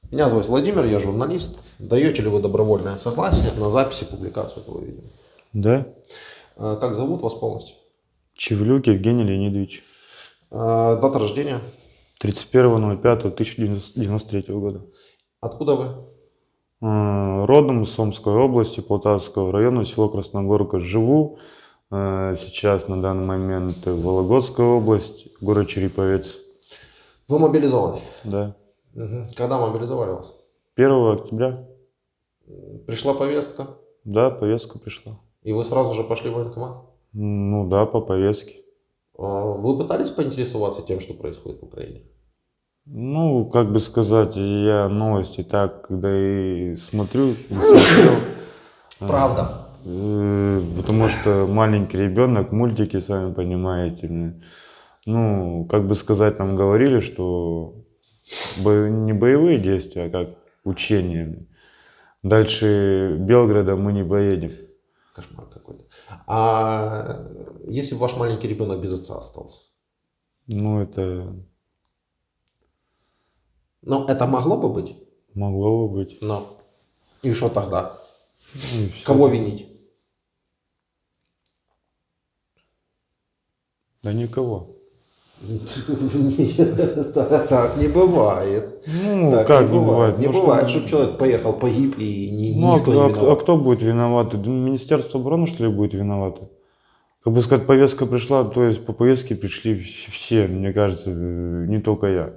Меня зовут Владимир, я журналист. Даете ли вы добровольное согласие на запись и публикацию этого видео? Да, Как зовут вас полностью? Чевлюк Евгений Леонидович, Дата рождения? 31.05.1993 года. Откуда вы? Родом из Омской области, Полтавского района, село Красногорка. Живу сейчас на данный момент в Вологодской области, город Череповец. Вы мобилизованы? Да. Когда мобилизовали вас? 1 октября. Пришла повестка, Да, повестка пришла. и вы сразу же пошли в военкомат? Ну да, по повестке. Вы пытались поинтересоваться тем, что происходит в Украине? Ну, как бы сказать, я новости так, когда и смотрю, и смотрел. Правда. Потому что маленький ребенок, мультики, сами понимаете. Ну, как бы сказать, нам говорили, что не боевые действия, а как учения. Дальше Белграда мы не поедем. Кошмар какой-то. А если бы ваш маленький ребенок без отца остался? Ну, это Ну, это могло бы быть? могло бы быть. Но. И что тогда? Ну, и всё. Кого винить? Да никого. Так не бывает. Ну, Так как не бывает? Не Ну, что- бывает, чтобы человек поехал, погиб и Ну, никто не а виноват. кто будет виноват? Министерство обороны, что ли, будет виновато? Как бы сказать, повестка пришла, то есть по повестке пришли все, мне кажется, не только я.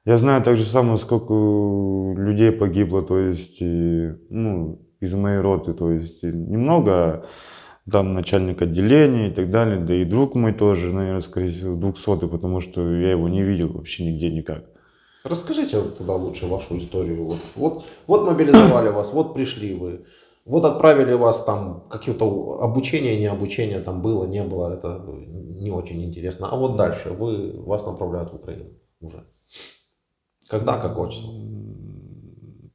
Я знаю так же самое, сколько людей погибло, то есть, ну, из моей роты, то есть, немного, там, начальник отделения и так далее, да и друг мой тоже, наверное, скорее всего, 200-й, потому что я его не видел вообще нигде никак. Расскажите тогда лучше вашу историю. Вот мобилизовали вас, вот пришли вы. Вот отправили вас там, какие-то обучение, не обучение там было, не было, это не очень интересно. А вот дальше вас направляют в Украину уже. Когда, какого числа?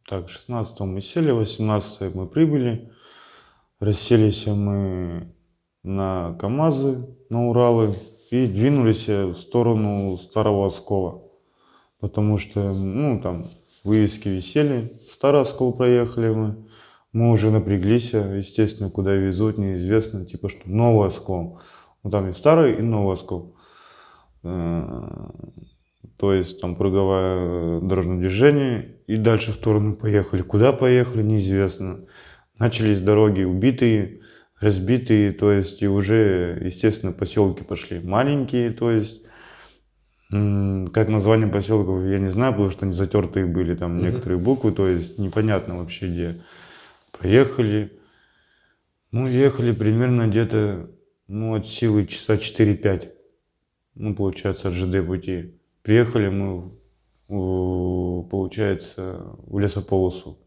Так, 16 мы сели, 18 мы прибыли, расселись мы на КАМАЗы, на Уралы и двинулись в сторону Старого Оскола. Потому что, ну, там вывески висели, Старый Оскол проехали мы уже напряглись, естественно, куда везут, неизвестно, типа что Новый Оскол. Ну, там и Старый, и Новый Оскол. То есть там круговое дорожное движение, и дальше в сторону поехали. Куда поехали, неизвестно. Начались дороги убитые, разбитые, то есть и уже, естественно, поселки пошли маленькие, то есть как название поселков я не знаю, потому что они затертые были, там некоторые буквы, то есть непонятно вообще где. Проехали, ну ехали примерно где-то, ну от силы часа 4-5, ну получается от ЖД пути. Приехали мы, получается, в лесополосу,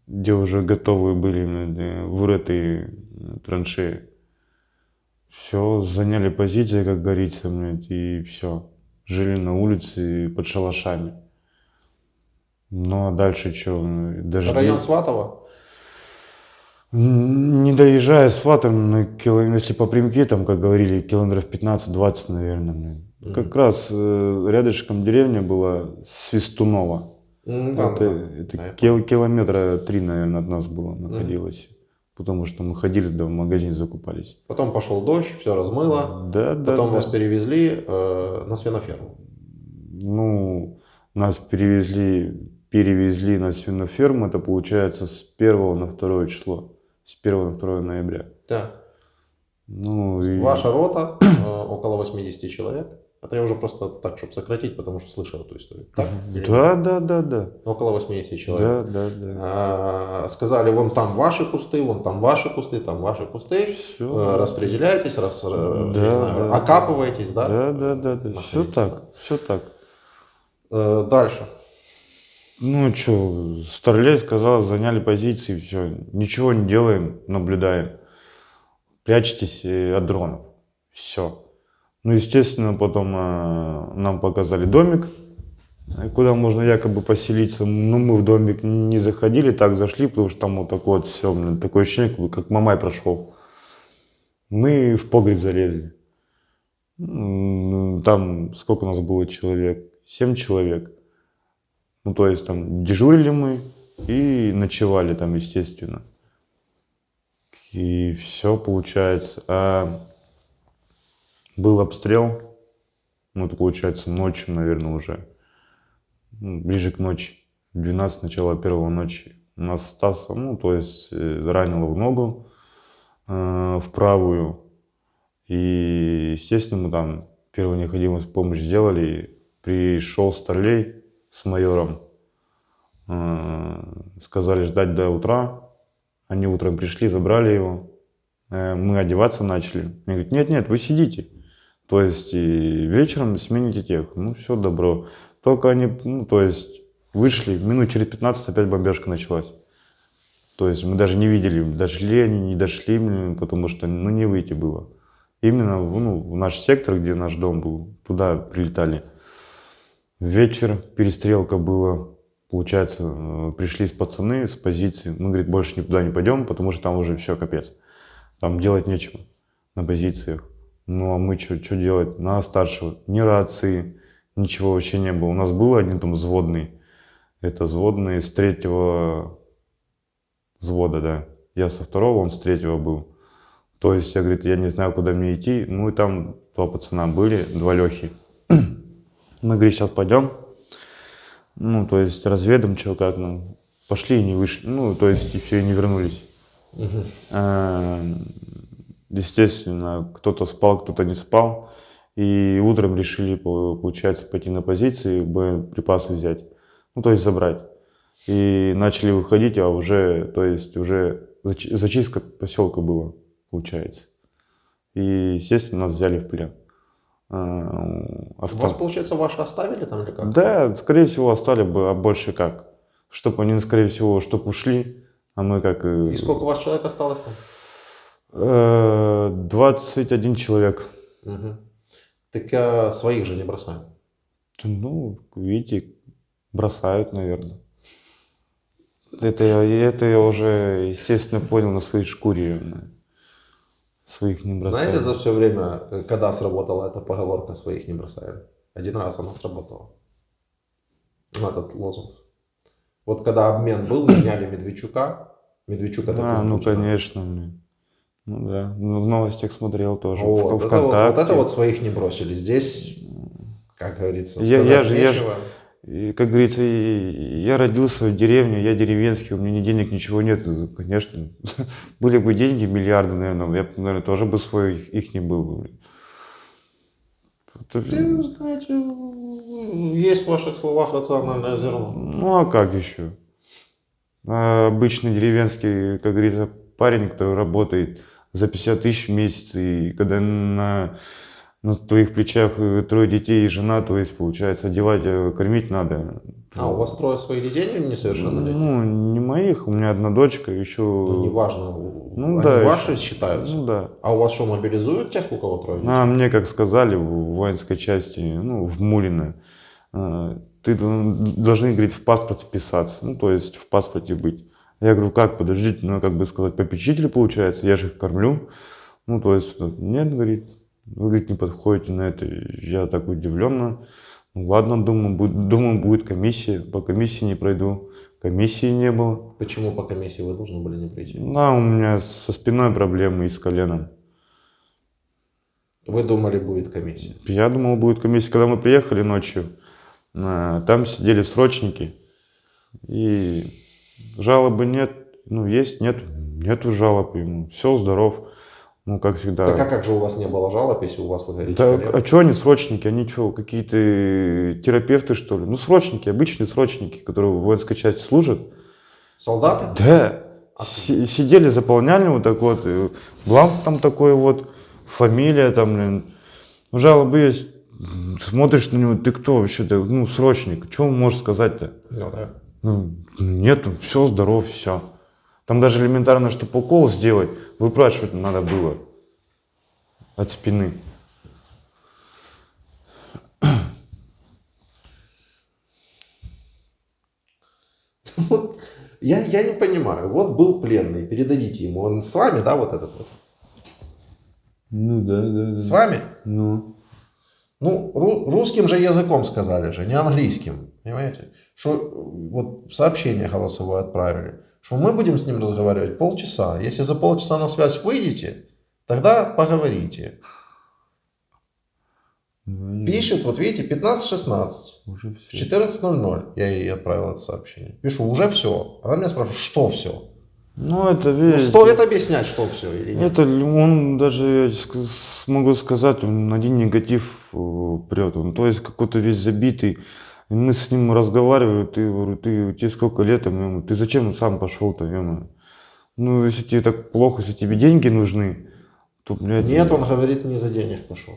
где уже готовы были вырытые траншеи. Все, заняли позиции, как говорится, и все. Жили на улице под шалашами. Ну а дальше что? Дожди. Район Сватово? Не доезжая с Сватом, если по прямке, там, как говорили, километров 15-20, наверное. Как раз рядышком деревня была Свистунова. Это километра 3, наверное, от нас было, находилось. Потому что мы ходили, да, в магазин закупались. Потом пошел дождь, все размыло. Да, Потом да. вас перевезли на свиноферму. Ну, нас перевезли на свиноферму, это получается с 1 на 2 число. С 1 на 2 ноября. Да. Ну, и... Ваша рота, около 80 человек. Это я уже просто так, чтобы сократить, потому что слышал эту историю. Так? Да. Около 80 человек. Да. Сказали, вон там ваши кусты, вон там ваши кусты, там ваши кусты. Все. Распределяйтесь, окапываетесь, да? Да. Все так. Дальше. Ну что, Старлей сказал, заняли позиции, все. Ничего не делаем, наблюдаем. Прячьтесь от дронов. Все. Ну, естественно, потом нам показали домик, куда можно якобы поселиться. Но мы в домик не заходили, так зашли, потому что там вот такое вот все, такое ощущение, как Мамай прошел. Мы в погреб залезли. Там сколько у нас было человек? 7 человек. Ну, то есть там дежурили мы и ночевали там, естественно. И все получается. А был обстрел, ну, это получается ночью, наверное, уже. Ну, ближе к ночи. 12, начало 1 ночи. У нас Стас, ну, то есть ранило в ногу, в правую. И, естественно, мы там первую необходимую помощь сделали. Пришел старлей с майором. Сказали ждать до утра. Они утром пришли, забрали его. Мы одеваться начали. Они говорят, нет, вы сидите. То есть и вечером смените тех. Ну, все, добро. Только они, ну, то есть вышли, минут через 15 опять бомбежка началась. То есть мы даже не видели, дошли они, не дошли, потому что, ну, не выйти было. Именно, ну, в наш сектор, где наш дом был, туда прилетали. Вечер, перестрелка была. Получается, пришли пацаны с позиции. Мы, говорит, больше никуда не пойдем, потому что там уже все, капец. Там делать нечего на позициях. Ну, а мы что делать? На старшего. Ни рации, ничего вообще не было. У нас был один там взводный. Это взводный с 3-го взвода, да. Я со 2-го, он с 3-го был. То есть я, говорит, я не знаю, куда мне идти. Ну, и там 2 пацана были, 2 Лехи. Мы, говорит, сейчас пойдем. Ну, то есть разведаем, что как, ну, пошли и не вышли, ну, то есть и все, и не вернулись. Естественно, кто-то спал, кто-то не спал, и утром решили, получается, пойти на позиции, боеприпасы взять, ну, то есть забрать. И начали выходить, а уже, то есть уже зачистка поселка была, получается. И, естественно, нас взяли в плен. Вас, получается, ваши оставили там или как? Да, скорее всего, оставили бы, а больше как? Чтобы они, скорее всего, чтобы ушли, а мы как... И сколько у вас человек осталось там? 21 человек. Угу. Так своих же не бросают? Ну, видите, бросают, наверное. Это я уже, естественно, понял на своей шкуре. Своих не бросают. Знаете, за все время, когда сработала эта поговорка «своих не бросаем»? Один раз она сработала. Этот лозунг. Вот когда обмен был, меняли Медведчука. Медведчук это ну Путина. конечно. Ну да, ну, в новостях смотрел тоже. Вот, это вот своих не бросили. Здесь, как говорится, сказать нечего. И, как говорится, я родился в деревне, я деревенский, у меня ни денег, ничего нет, конечно. Были бы деньги, миллиарды, наверное, я, наверное, тоже бы свой, их не был. Ты, знаете, есть в ваших словах рациональное зерно. Ну, а как еще? Обычный деревенский, как говорится, парень, который работает за 50 тысяч в месяц, и когда на твоих плечах 3 детей и жена, то есть, получается, одевать, кормить надо. А у вас 3 своих детей несовершеннолетних? Ну, не моих, у меня 1 дочка, еще... Ну, неважно, ну, они да, ваши еще. считаются? Ну, да. А у вас что, мобилизуют тех, у кого 3 детей? Мне, как сказали в воинской части, ну, в Мулино, ты должны, говорит, в паспорте писаться, ну, то есть в паспорте быть. Я говорю, как, подождите, ну, как бы сказать, попечитель, получается, я же их кормлю. Ну, то есть, нет, говорит, вы, говорит, не подходите на это. Я так удивленно. Ну, ладно, думаю, будет комиссия. По комиссии не пройду. Комиссии не было. Почему по комиссии вы должны были не прийти? Да, у меня со спиной проблемы и с коленом. Вы думали, будет комиссия? Я думал, будет комиссия. Когда мы приехали ночью, там сидели срочники. И жалобы нет. Ну, есть, нету жалоб ему. Все, здоров. Ну, как всегда. Так а как же у вас не было жалоб, если у вас, вы говорите, Да, колено? а что они срочники? Они что, какие-то терапевты, что ли? Ну, срочники, обычные срочники, которые в воинской части служат. Солдаты? Да. Сидели, заполняли вот так вот. Бланк там такой вот, фамилия там, блин. Жалобы есть. Смотришь на него, ты кто вообще? Ты, ну, срочник. Что он может сказать-то? Ну, да. Ну, нету, все, здоров, все. Там даже элементарно, чтобы укол сделать, выпрашивать надо было от спины. Я не понимаю. Вот был пленный, передадите ему. Он с вами, да, вот этот вот? Ну да. С вами? Ну Ну, русским же языком сказали же, не английским. Понимаете? Что вот сообщение голосовое отправили. Что мы будем с ним разговаривать полчаса. Если за полчаса на связь выйдете, тогда поговорите. Пишет, вот видите, 15:16. Уже В все. 14:00 я ей отправил это сообщение. Пишу, уже все. Она меня спрашивает, что все? Ну, это, Ну, видите, стоит объяснять, что все или нет? это он даже, я могу сказать, он один негатив прет. Он, то есть какой-то весь забитый. И мы с ним разговариваем, ты, говорю, тебе сколько лет, ты зачем сам пошел-то, ё-моё? Ну, если тебе так плохо, если тебе деньги нужны, то, блядь... Нет, он говорит, не за денег пошел.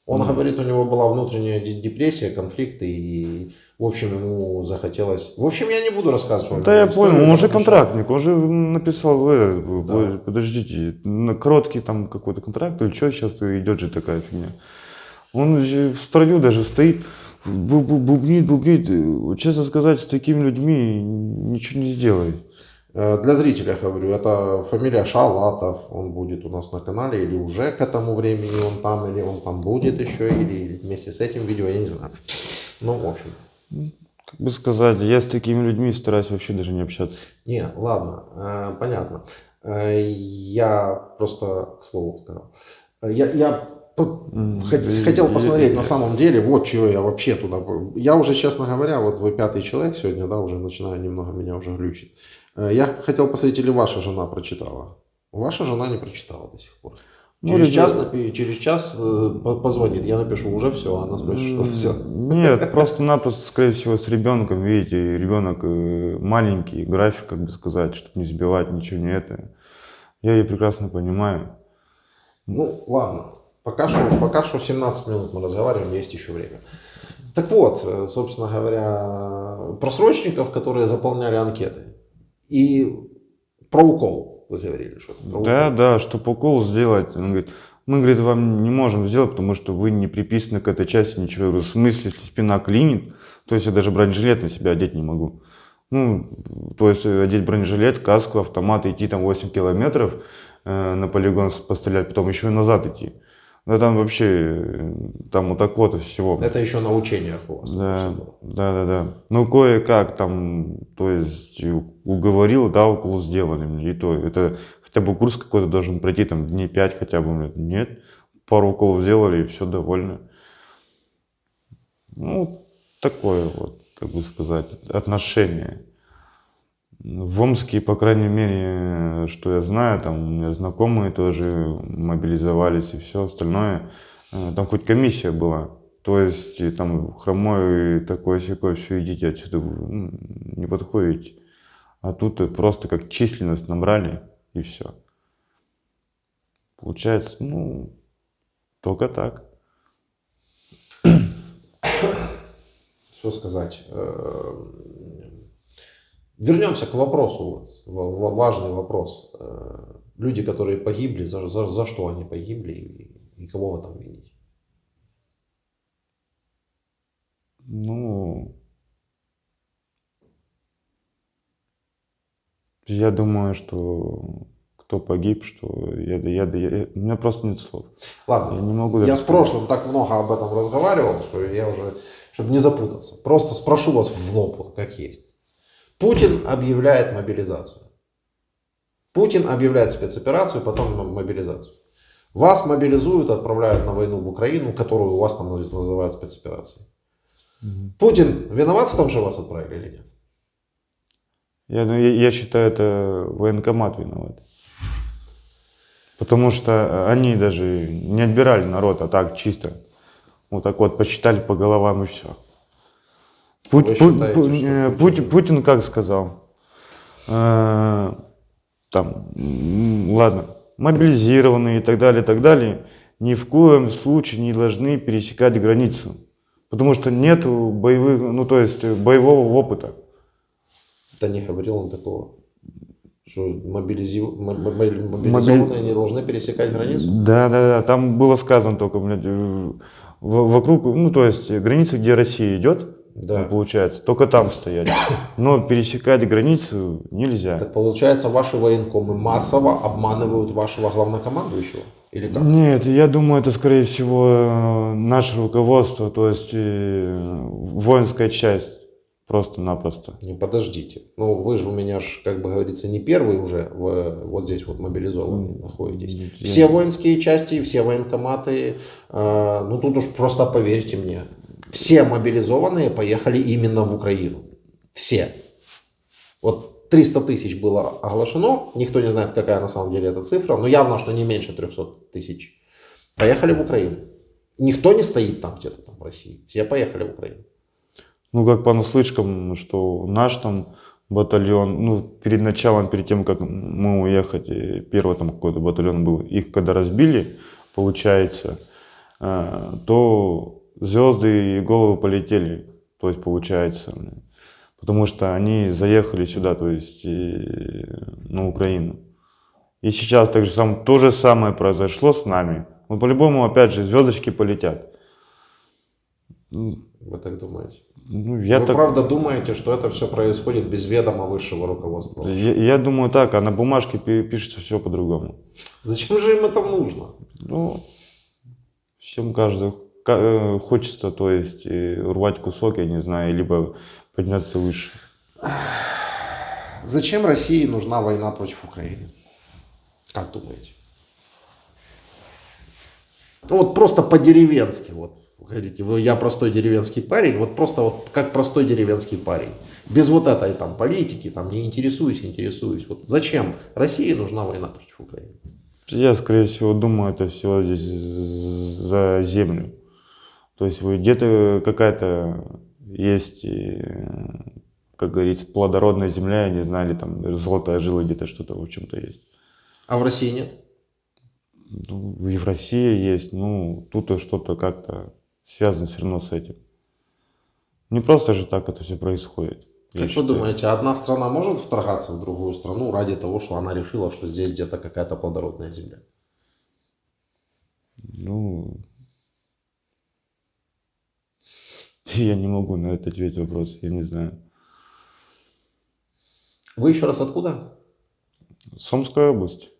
Он говорит, у него была внутренняя депрессия, конфликты, и, в общем, ему захотелось... В общем, я не буду рассказывать вам. Да я историю, понял, он уже потому что- контрактник, он же написал, Да. подождите, на короткий там какой-то контракт или что сейчас идет же такая фигня. Он же в строю даже стоит, бубнит. Честно сказать, с такими людьми ничего не сделает. Для зрителя говорю, это фамилия Шалатов, он будет у нас на канале, или уже к этому времени он там, или он там будет еще, или вместе с этим видео, я не знаю. Ну, в общем. Как бы сказать, я с такими людьми стараюсь вообще даже не общаться. Не, ладно, понятно. Я просто к слову сказал. Я хотел посмотреть на самом деле, вот чего я вообще туда... Я уже, честно говоря, вот вы 5-й человек сегодня, да, уже начинаю немного, меня уже глючит. Я хотел посмотреть, или ваша жена прочитала. Ваша жена не прочитала до сих пор. Ну, Через час позвонит, я напишу, уже все, она спросит, что все. Нет, просто-напросто, скорее всего, с ребенком, видите, ребенок маленький, график, как бы сказать, чтобы не сбивать, ничего не это. Я ее прекрасно понимаю. Ну, ладно. Пока что 17 минут мы разговариваем, есть еще время. Так вот, собственно говоря, про срочников, которые заполняли анкеты. И про укол вы говорили что-то. Про Да, укол. да, чтобы укол сделать. Он говорит, мы, говорит, вам не можем сделать, потому что вы не приписаны к этой части ничего. Я говорю, в смысле, если спина клинит, то есть я даже бронежилет на себя одеть не могу. Ну, то есть одеть бронежилет, каску, автомат, идти там 8 километров на полигон пострелять, потом еще и назад идти. Да там вообще, там вот так вот и всего. Это еще на учениях у вас. Да, всё было. да. Ну, кое-как там, то есть уговорил, да, укол сделали мне. И то, это хотя бы курс какой-то должен пройти, там, дней 5 хотя бы. Нет, пару уколов сделали, и все, довольны. Ну, такое вот, как бы сказать, отношение. В Омске, по крайней мере, что я знаю, там у меня знакомые тоже мобилизовались и все остальное. Там хоть комиссия была. То есть и там хромой такой-сякой, все, идите отсюда, вы, не подходите. А тут просто как численность набрали и все. Получается, ну, только так. Что сказать? Вернемся к вопросу. Вот, важный вопрос. Люди, которые погибли, за что они погибли и кого вы там видите? Ну, я думаю, что кто погиб, что у меня просто нет слов. Ладно, Я не могу я даже с прошлым так много об этом разговаривал, что я уже, чтобы не запутаться, просто спрошу вас в лоб, вот как есть. Путин объявляет мобилизацию. Путин объявляет спецоперацию, потом мобилизацию. Вас мобилизуют, отправляют на войну в Украину, которую у вас там называют спецоперацией. Путин виноват в том, что вас отправили или нет? Я считаю, это военкомат виноват. Потому что они даже не отбирали народ, а так чисто. Вот так вот посчитали по головам и все. Путин как сказал? Ладно, мобилизированные и так далее, ни в коем случае не должны пересекать границу. Потому что нет боевого опыта. Да не говорил он такого. Что мобилизованные не должны пересекать границу? Да, там было сказано только, вокруг, граница, где Россия идет, Да. получается, только там стоять. Но пересекать границу нельзя. Так получается, ваши военкомы массово обманывают вашего главнокомандующего? Или как? Нет, я думаю, это, скорее всего, наше руководство, то есть воинская часть, просто-напросто. Не, подождите. Ну, вы же у меня, как бы говорится, не первый уже вот здесь вот мобилизованный находитесь. Все воинские части, все военкоматы, ну тут уж просто поверьте мне, все мобилизованные поехали именно в Украину. Все. Вот 300 тысяч было оглашено, никто не знает, какая на самом деле эта цифра, но явно, что не меньше 300 тысяч. Поехали в Украину. Никто не стоит там где-то там в России. Все поехали в Украину. Ну, как по наслышкам, что наш там батальон, ну, перед началом, перед тем, как мы уехать, и первый там какой-то батальон был, их когда разбили, получается, то звезды и головы полетели, то есть получается, потому что они заехали сюда, то есть на Украину. И сейчас то же самое произошло с нами. Ну, по-любому, опять же, звездочки полетят. Вы так думаете? Ну, Вы правда думаете, что это все происходит без ведома высшего руководства? Я думаю так, а на бумажке пишется все по-другому. Зачем же им это нужно? Ну, всем каждый хочется, то есть рвать кусок, я не знаю, либо подняться выше. Зачем России нужна война против Украины? Как думаете? Ну, вот просто по-деревенски, вот, говорите, я простой деревенский парень, вот просто вот как простой деревенский парень. Без вот этой там политики, там не интересуюсь. Вот зачем России нужна война против Украины? Я, скорее всего, думаю, это все здесь за землю. То есть где-то какая-то есть, как говорится, плодородная земля, я не знаю, или там золотая жила где-то что-то в чем-то есть. А в России нет? Ну, и в России есть, ну, тут что-то как-то связано все равно с этим. Не просто же так это все происходит. Как вы думаете, одна страна может вторгаться в другую страну ради того, что она решила, что здесь где-то какая-то плодородная земля? Ну, я не могу на это ответить вопрос, я не знаю. Вы еще раз откуда? Омская область.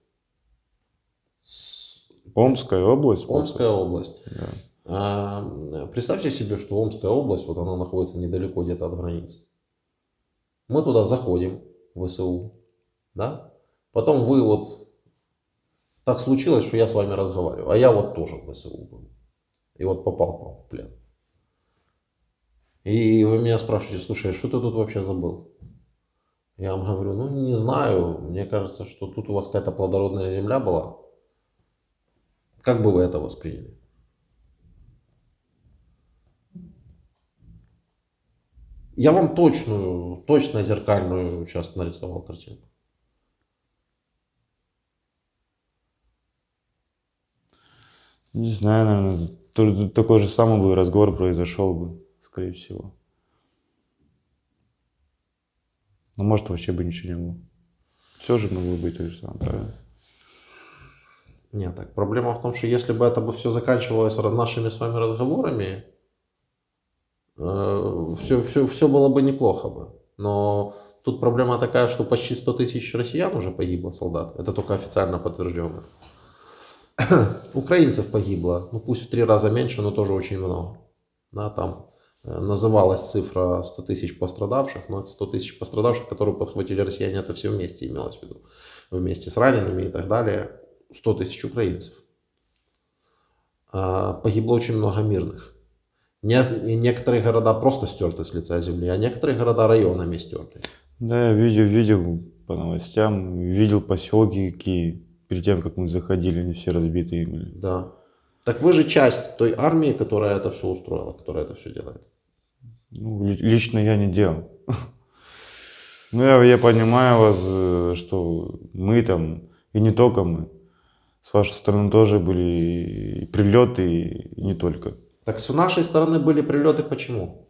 Омская область. Омская область. Да. Представьте себе, что Омская область, вот она находится недалеко где-то от границы. Мы туда заходим, в ВСУ, да? Потом вы вот, так случилось, что я с вами разговариваю, а я вот тоже в ВСУ был. И вот попал к вам в плен. И вы меня спрашиваете, слушай, а что ты тут вообще забыл? Я вам говорю, ну не знаю, мне кажется, что тут у вас какая-то плодородная земля была. Как бы вы это восприняли? Я вам точно зеркальную сейчас нарисовал картинку. Не знаю, наверное, такой же самый бы разговор произошел бы, скорее всего. Но может вообще бы ничего не было. Все же могло быть то же самое, правильно? Нет, так проблема в том, что если бы это бы все заканчивалось нашими с вами разговорами, все было бы неплохо бы. Но тут проблема такая, что почти 100 тысяч россиян уже погибло, солдат. Это только официально подтверждено. Украинцев погибло, ну пусть в 3 раза меньше, но тоже очень много. Да, там называлась цифра 100 тысяч пострадавших, но это 100 тысяч пострадавших, которые подхватили россияне, это все вместе имелось в виду. Вместе с ранеными и так далее. 100 тысяч украинцев. Погибло очень много мирных. Некоторые города просто стерты с лица земли, а некоторые города районами стерты. Да, я видел по новостям, видел поселки какие, перед тем, как мы заходили, они все разбитые были. Да. Так вы же часть той армии, которая это все устроила, которая это все делает. Ну, лично я не делал. Ну, я понимаю вас, что мы там, и не только мы, с вашей стороны тоже были и прилеты, и не только. Так с нашей стороны были прилеты почему?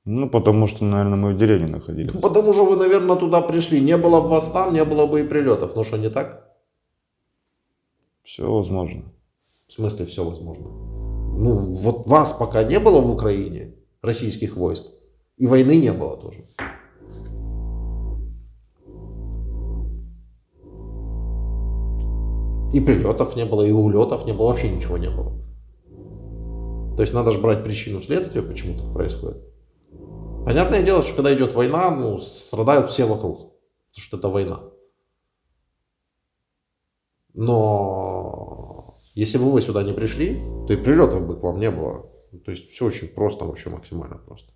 Ну, потому что, наверное, мы в деревне находились. Потому что вы, наверное, туда пришли. Не было бы вас там, не было бы и прилетов. Ну что, не так? Все возможно. В смысле все возможно? Ну, вот вас пока не было в Украине, российских войск, и войны не было тоже. И прилетов не было, и улетов не было, вообще ничего не было. То есть надо же брать причину следствия, почему так происходит. Понятное дело, что когда идет война, ну, страдают все вокруг, потому что это война. Но если бы вы сюда не пришли, то и прилетов бы к вам не было. То есть все очень просто, вообще максимально просто.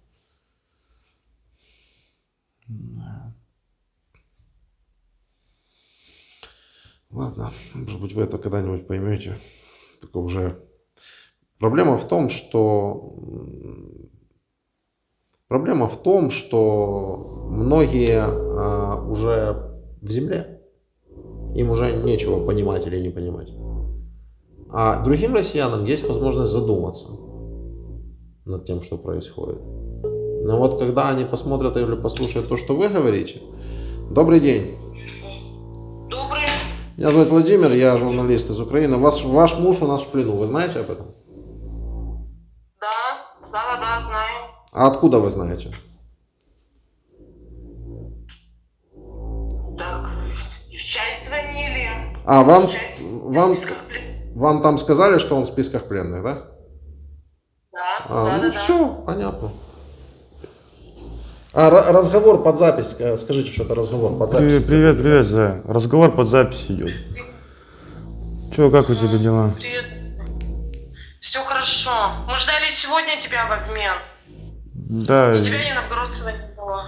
Ладно, может быть, вы это когда-нибудь поймете. Только уже проблема в том, что многие уже в земле, им уже нечего понимать или не понимать. А другим россиянам есть возможность задуматься над тем, что происходит. Но вот когда они посмотрят или послушают то, что вы говорите. Добрый день. Добрый. Меня зовут Владимир, я журналист из Украины. Ваш муж у нас в плену, вы знаете об этом? Да, знаю. А откуда вы знаете? Так, и в часть звонили. А, В часть в вам списках плен- Вам там сказали, что он в списках пленных, да? Да, Ну все, понятно. А разговор под запись, скажите, что это разговор под запись. Привет, да. Разговор под запись идет. Че, как у тебя дела? Привет. Все хорошо. Мы ждали сегодня тебя в обмен. Да, Ни тебя, ни Новгородцева не было.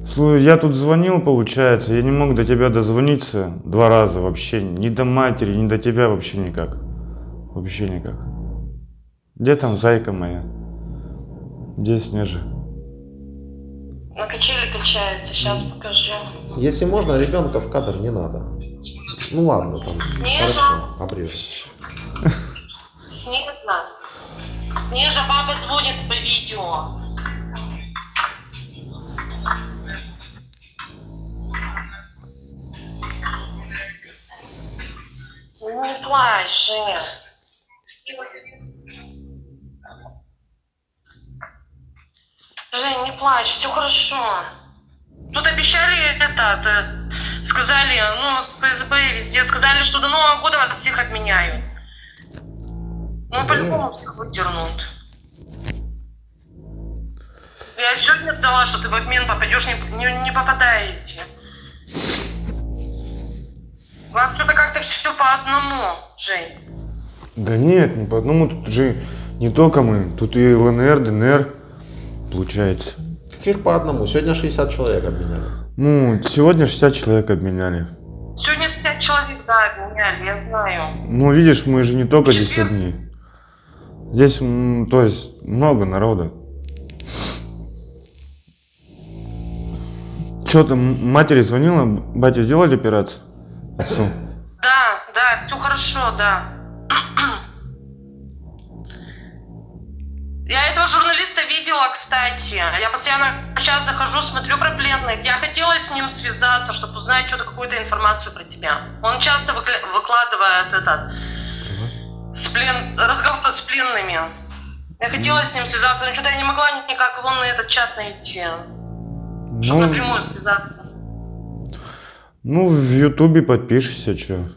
слушай, я тут звонил, получается, я не мог до тебя дозвониться 2 раза вообще, ни до матери, ни до тебя вообще никак. Вообще никак. Где там зайка моя? Где Снежа? На качели качается, сейчас покажу. Если можно, ребенка в кадр не надо. Ну ладно, там. Снежа. Хорошо, обрежь. Снежа, папа звонит по видео. Ну не плачь, Женя. Жень, не плачь, все хорошо. Тут обещали сказали, ну, с ФСБ везде сказали, что до Нового года вас всех отменяют. Ну, по-любому всех выдернут. Я сегодня ждала, что ты в обмен попадешь, не попадаете. Вам что-то как-то все по одному, Жень. Да нет, не по одному, тут же не только мы, тут и ЛНР, ДНР, получается. Каких по одному? Сегодня 60 человек обменяли. Ну, сегодня 60 человек обменяли. Сегодня 5 человек, да, обменяли, я знаю. Ну, видишь, мы же не только здесь Четверг? одни. Здесь, то есть, много народа. Что там, матери звонила, батя сделали операцию? Отцу? Да, все хорошо, да. Я этого журналиста видела, кстати. Я постоянно в чат захожу, смотрю про пленных. Я хотела с ним связаться, чтобы узнать что-то, какую-то информацию про тебя. Он часто выкладывает разговор с пленными. Я хотела с ним связаться, но что-то я не могла никак его на этот чат найти. Чтобы напрямую связаться. Ну, в Ютубе подпишешься, что.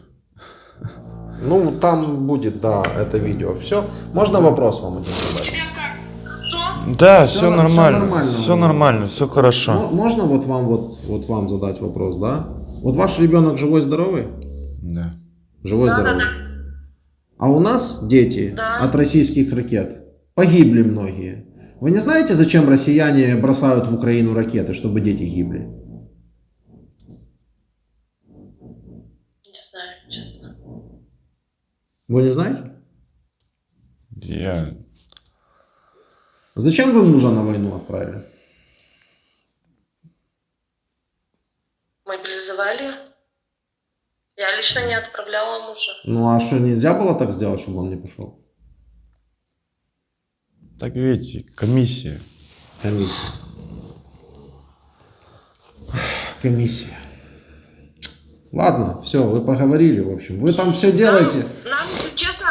Ну, там будет, да, это видео. Все. Можно вопрос вам один У задать? тебя как? Что? Да, Всё все нормально, все нормально. нормально, все хорошо. Можно вот вам задать вопрос, да? Вот ваш ребенок живой, здоровый? Да. Живой, Да, здоровый. да. А у нас дети Да. от российских ракет погибли многие. Вы не знаете, зачем россияне бросают в Украину ракеты, чтобы дети гибли? Не знаю, честно. Вы не знаете? Я... Зачем вы мужа на войну отправили? Мобилизовали? Я лично не отправляла мужа. Ну а что, нельзя было так сделать, чтобы он не пошел? Так видите, комиссия. Комиссия. Комиссия. Ладно, все, вы поговорили, в общем. Вы там все делаете. Нам, если честно,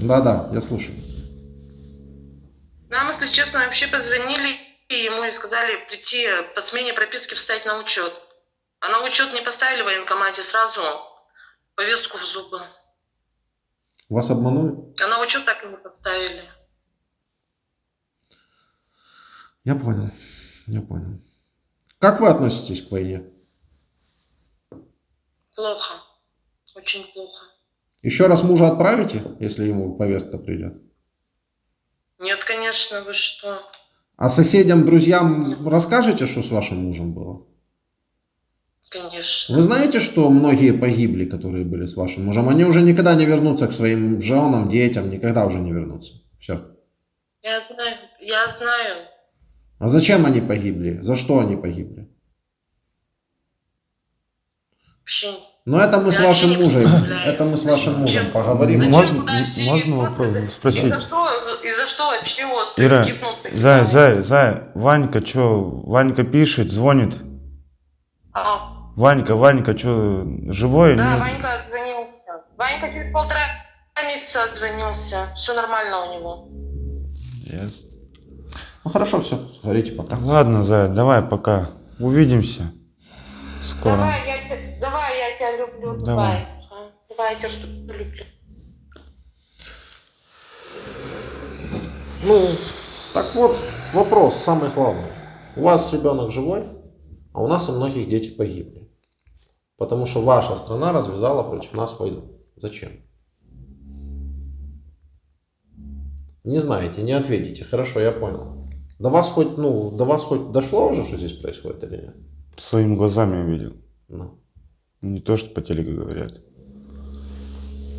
Да-да, я слушаю. если честно, вообще позвонили и ему и сказали прийти по смене прописки встать на учет. А на учет не поставили в военкомате сразу. повестку в зубы. Вас обманули? А на учет так и не подставили. Я понял. Я понял. Как вы относитесь к войне? Плохо. Очень плохо. Еще раз мужа отправите, если ему повестка придет? Нет, конечно, вы что? А соседям, друзьям расскажете, что с вашим мужем было? Конечно. Вы знаете, что многие погибли, которые были с вашим мужем? Они уже никогда не вернутся к своим женам, детям, никогда уже не вернутся. Все. Я знаю, я знаю. А зачем они погибли? За что они погибли? Вообще. Ну это мы с Я вашим вообще не мужем, представляю. это мы с вашим мужем Зачем? поговорим. Зачем Можно, туда все можно вопрос ехали? спросить? Из-за что вообще вот Ира, гибнут такие? Зай, Ванька, что? Ванька пишет, звонит. А, Ванька, что, живой? да, Нет? Ванька отзвонился. Ванька через 1,5 месяца отзвонился. Все нормально у него. Ясно. Ну хорошо, все, говорите пока. Ладно, Зай, давай пока. Увидимся скоро. Давай, я тебя люблю. Давай. Ага. Давай, я тебя что люблю. Ну, так вот, вопрос самый главный. У вас ребенок живой, а у нас у многих дети погибли. Потому что ваша страна развязала против нас войну. Зачем? Не знаете, не ответите. Хорошо, я понял. До вас хоть дошло уже, что здесь происходит или нет? Своими глазами увидел. Ну. Не то, что по телеку говорят.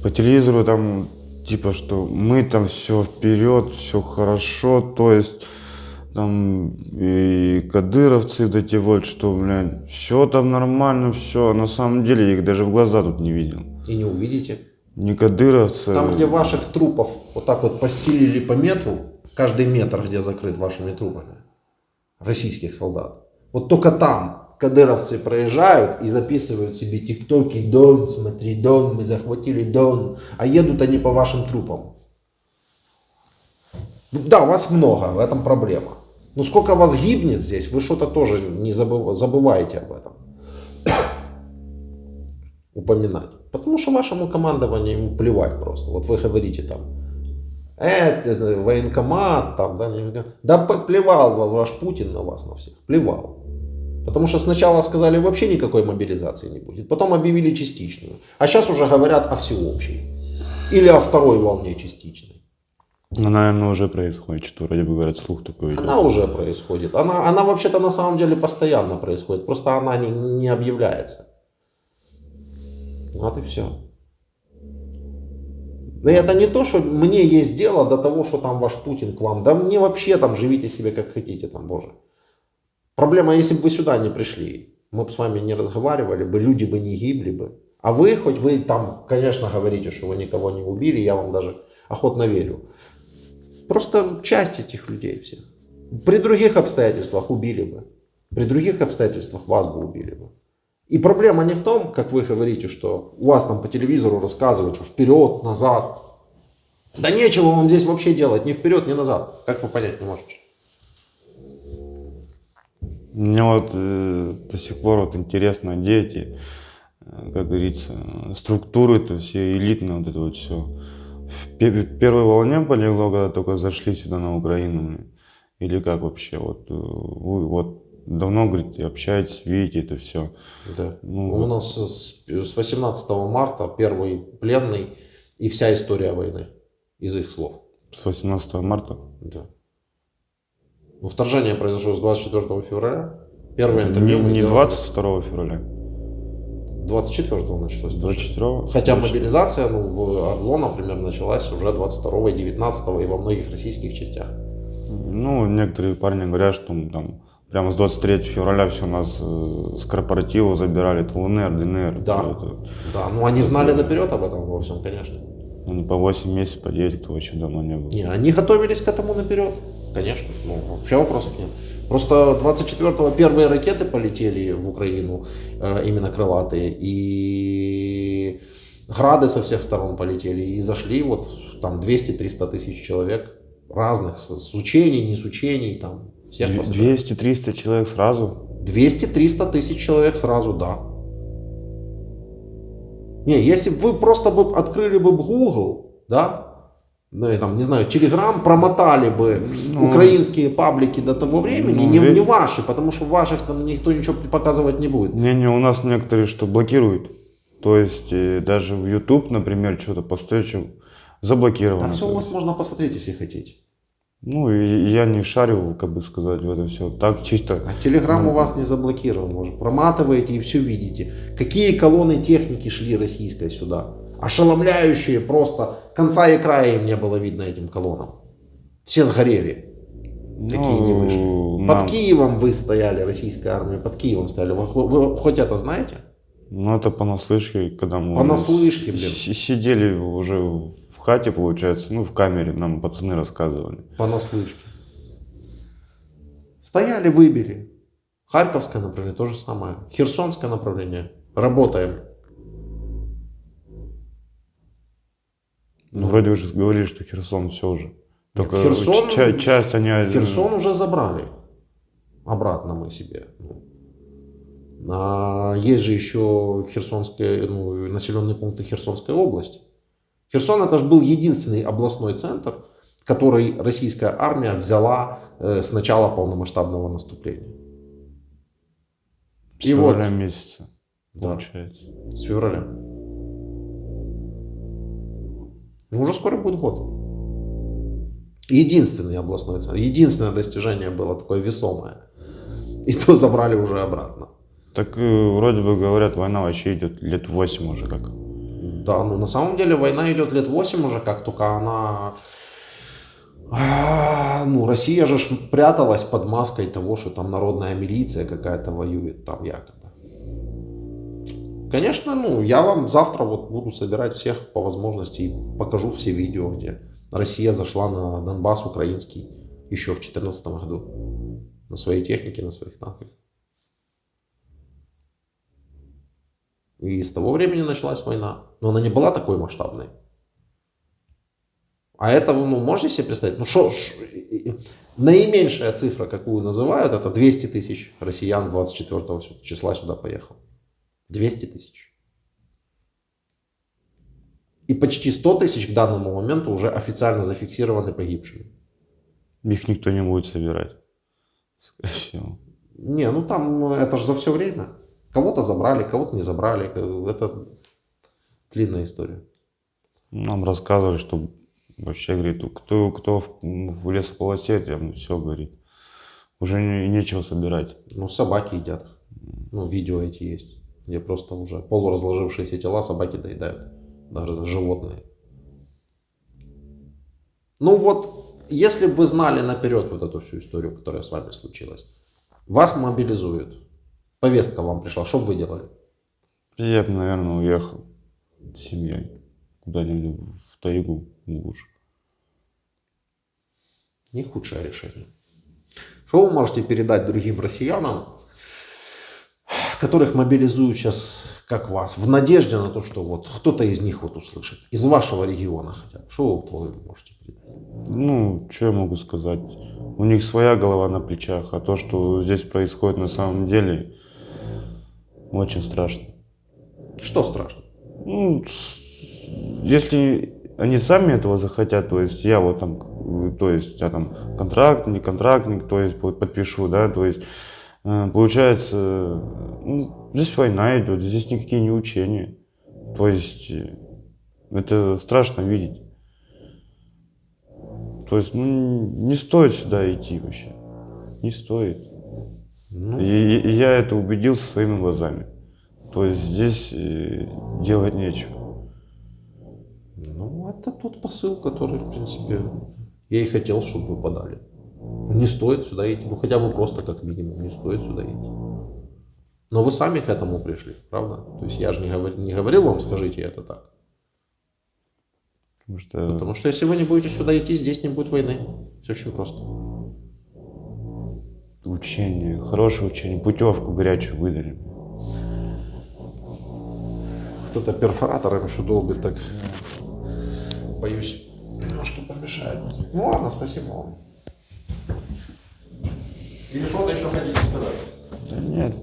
По телевизору там, типа, что мы там все вперед, все хорошо, то есть там и кадыровцы вот эти вот, что, блядь, все там нормально, все. На самом деле я их даже в глаза тут не видел. И не увидите. Не кадыровцы. Там, где ваших трупов вот так вот постелили по метру, каждый метр, где закрыт вашими трупами, российских солдат, вот только там кадыровцы проезжают и записывают себе тиктоки: Дон, смотри, Дон, мы захватили Дон, а едут они по вашим трупам. Да, вас много, в этом проблема. Но сколько вас гибнет здесь, вы что-то тоже не забываете об этом. Упоминать. Потому что вашему командованию ему плевать просто. Вот вы говорите там, это военкомат, там, да плевал ваш Путин на вас, на всех, плевал. Потому что сначала сказали, вообще никакой мобилизации не будет, потом объявили частичную, а сейчас уже говорят о всеобщей или о второй волне частичной. Ну, наверное, уже происходит, что вроде бы говорят, слух такой идет. Она уже происходит, она вообще-то на самом деле постоянно происходит, просто она не объявляется. Вот и все. Но это не то, что мне есть дело до того, что там ваш Путин к вам. Да мне вообще там живите себе как хотите, там, боже. Проблема, если бы вы сюда не пришли, мы бы с вами не разговаривали бы, люди бы не гибли бы. А вы, хоть вы там, конечно, говорите, что вы никого не убили, я вам даже охотно верю. Просто часть этих людей всех. При других обстоятельствах убили бы. При других обстоятельствах вас бы убили бы. И проблема не в том, как вы говорите, что у вас там по телевизору рассказывают, что вперед, назад. Да нечего вам здесь вообще делать, ни вперед, ни назад. Как вы понять не можете? Мне вот до сих пор вот интересно, где эти, как говорится, структуры-то все элитные, вот это вот все. В первой волне полегло, когда только зашли сюда на Украину? Или как вообще? Вот вы вот давно, говорите, общаетесь, видите это все? Да. Ну, у нас с 18 марта первый пленный и вся история войны. Из их слов. С 18 марта? Да. Ну, вторжение произошло с 24 февраля. Первое интервью мы Не сделали. 22 февраля. 24-го началось. 24-го? Хотя мобилизация в Орло, например, началась уже 22-го и 19-го и во многих российских частях. Ну, некоторые парни говорят, что там прямо с 23 февраля все нас с корпоратива забирали, это ЛНР, ДНР. Да, да, ну они знали наперед об этом во всем, конечно. Они по 8 месяцев, по 9, кто вообще давно не был. Не, они готовились к этому наперед, конечно, ну, вообще вопросов нет. Просто 24-го первые ракеты полетели в Украину, именно крылатые, и грады со всех сторон полетели, и зашли вот там 200-300 тысяч человек разных, с учений, не с учений, там, всех. 200-300 человек сразу? 200-300 тысяч человек сразу, да. Не, если бы вы просто бы открыли бы Google, да, ну, и там, не знаю, Telegram, промотали бы украинские паблики до того времени, не ваши, потому что ваших там никто ничего показывать не будет. Не, у нас некоторые что блокируют. То есть даже в YouTube, например, что-то постречу, заблокировано. А все у вас можно посмотреть, если хотите. Ну, и я не шарю, как бы сказать, в это все. Так чисто. А Telegram у вас не заблокирован, может. Проматываете и все видите. Какие колонны техники шли российской сюда. Ошеломляющие просто. Конца и края им не было видно этим колоннам. Все сгорели. Какие не вышли. Под Киевом вы стояли, российская армия, под Киевом стояли. Вы хоть это знаете? Ну, это понаслышке, когда мы Понаслышке, блин. сидели уже в хате, получается, ну, в камере, нам пацаны рассказывали. Понаслышке. Стояли, выбили. Харьковское направление то же самое. Херсонское направление. Работаем. Ну, вроде вы же говорили, что Херсон все уже. Только Херсон, часть они... Херсон уже забрали. Обратно мы себе. Есть же еще херсонские, населенные пункты Херсонской области. Херсон это же был единственный областной центр, который российская армия взяла с начала полномасштабного наступления. С февраля месяца, получается. Да, с февраля. И уже скоро будет год. Единственный областной центр. Единственное достижение было такое весомое. И то забрали уже обратно. Так вроде бы говорят, война вообще идет лет 8 уже как. Да, ну на самом деле война идет лет 8 уже, как только она... Ну, Россия же пряталась под маской того, что там народная милиция какая-то воюет там якобы. Конечно, ну, я вам завтра вот буду собирать всех по возможности и покажу все видео, где Россия зашла на Донбасс украинский еще в 2014 году. На своей технике, на своих танках. И с того времени началась война. Но она не была такой масштабной. А это, ну, можете себе представить? Ну, наименьшая цифра, какую называют, это 200 тысяч россиян 24 числа сюда поехало. 200 тысяч. И почти 100 тысяч к данному моменту уже официально зафиксированы погибшими. Их никто не будет собирать. Не, ну там это же за все время. Кого-то забрали, кого-то не забрали. Это длинная история. Нам рассказывали, что вообще, говорит, кто в лесополосе, там все, говорит. Уже нечего собирать. Ну, собаки едят. Ну, видео эти есть. Где просто уже полуразложившиеся тела собаки доедают. Даже животные. Ну вот, если бы вы знали наперед вот эту всю историю, которая с вами случилась, вас мобилизуют, повестка вам пришла, что бы вы делали? Я бы, наверное, уехал с семьей куда-нибудь в тайгу лучше. Не худшее решение. Что вы можете передать другим россиянам, которых мобилизуют сейчас, как вас, в надежде на то, что вот кто-то из них вот услышит, из вашего региона хотя бы? Что вы можете передать? Ну, что я могу сказать? У них своя голова на плечах, а то, что здесь происходит на самом деле, очень страшно. Что страшно? Ну, если они сами этого захотят, то есть я вот там, то есть я там контрактник, не контрактник, то есть подпишу, да, то есть получается, ну, здесь война идет, здесь никакие не учения, то есть это страшно видеть. То есть, ну, не стоит сюда идти вообще, не стоит. Ну, И я это убедился своими глазами. То есть здесь делать нечего. Ну, это тот посыл, который, в принципе, я и хотел, чтобы вы подали. Не стоит сюда идти, ну хотя бы просто как минимум, не стоит сюда идти. Но вы сами к этому пришли, правда? То есть я же не говорил вам, скажите это так. Потому что если вы не будете сюда идти, здесь не будет войны. Все очень просто. Учение, хорошее учение, путевку горячую выдали. Кто-то перфоратором еще долбит, так боюсь, немножко помешает. Ну ладно, спасибо вам. Или что-то еще хотите сказать? Да нет.